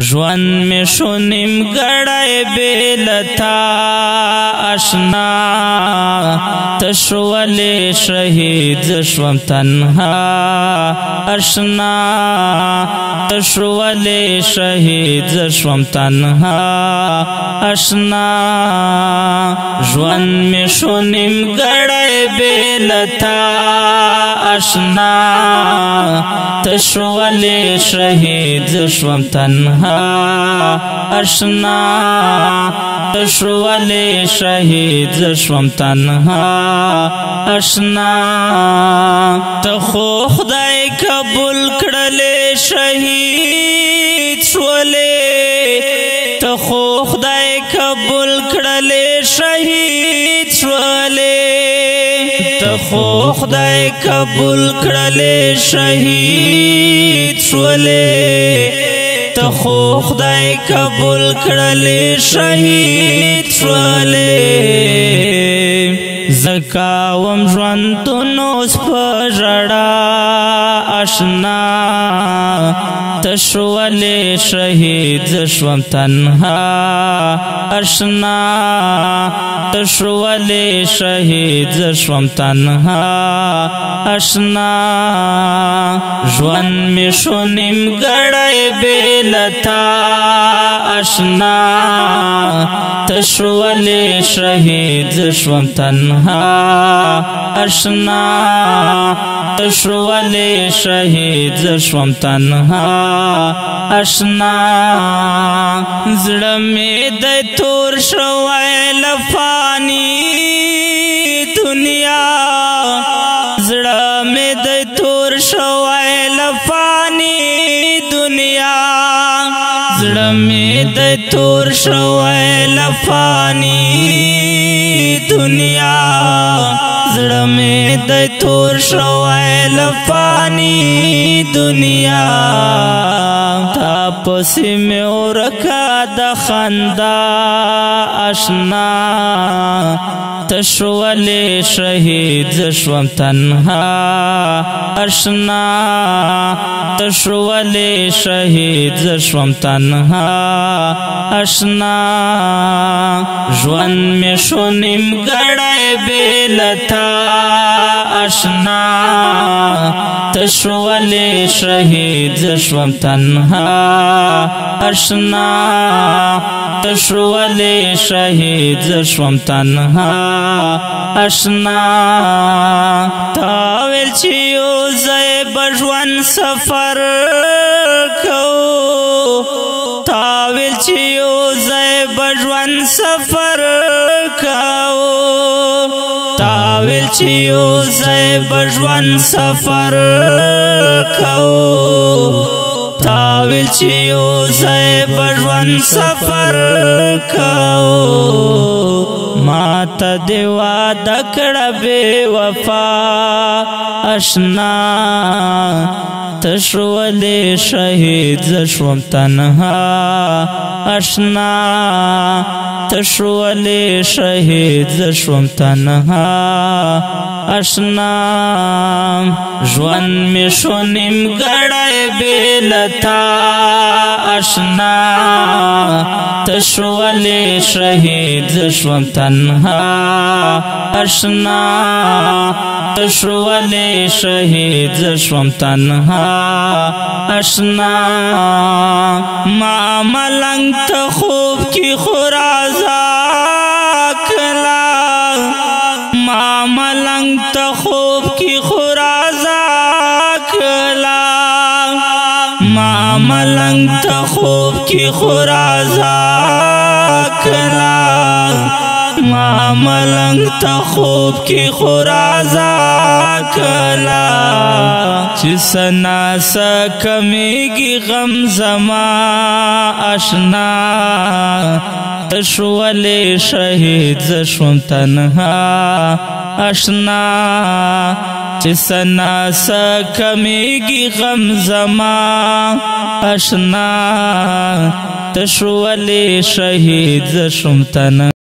ژوند می شو نیمګړی بې له تا اشنا تشو ولې شهید زه شوم تنها اشنا تشو ولې شهید زه شوم تنها اشنا ژوند می شو نیمګړی بې له تا اشنا تشو ولې شهید زه شوم تنها اشنا تشو ولې شهید زه شوم تنها اشنا ته خو خدای قبول کړلې شهید شولې ته خو خدای قبول کړلې شهید شولې ته خو خدای قبول کړلې شهید شولې ته خو خدای قبول کړلې شهید شولې زکاوم ژوندونو په ژړا اشنا تشو ولې شهید زه شوم تنها اشنا تشو ولې شهید زه شوم تنها اشنا ژوند می شو نیمګړی بې له تا اشنا تشو ولې شهید زه شوم تنها اشنا تشو ولې شهید زه شوم تنها اشنا زړه مې د تور شوی له فاني دنیا زړه مې د تور شوی له فاني دنیا زړه مې د تور شوی له فاني دنیا زړه مې د تور شوی له فاني دنیا تا پسې مې ورکه د خندا اشنا تشو ولې شهید زه شوم تنها اشنا تشو ولې شهید زه شوم تنها اشنا ژوند می شو نیمګړی بې له تا اشنا تشو ولې شهید زه شوم تنها اشنا تشو ولې شهید زه شوم تنها اشنا تا ویل چې یو ځای به ژوند سفر کوو تا ویل چې یو ځای به ژوند سفر کوو تا ویل چې یو ځای به ژوند سفر کوو تا ویل چې یو ځای به ژوند سفر کوو ما ته دې واده کړه بې وفا اشنا تشو ولې شهید زه شوم تنها اشنا تشو ولې شهید زه شوم تنها اشنا ژوند می شو نیمګړی بې له تا اشنا تشو ولې شهید زه شوم تنها اشنا تشو ولې شهید زه شوم تنها اشنا ما ملنګ ته خوب کې خو رازا کلا ما ملنګ ته خوب کې خو رازا کلا ما ملنګ ته خوب کې خو رازا کلا ما ملنګ ته خوب کې خو رازا کلا چې سنا سکمیږي غم زما اشنا تشو ولې شهید زه شوم تنها اشنا چې سنا سکمیږي غم زما اشنا تشو ولې شهید زه شوم تنها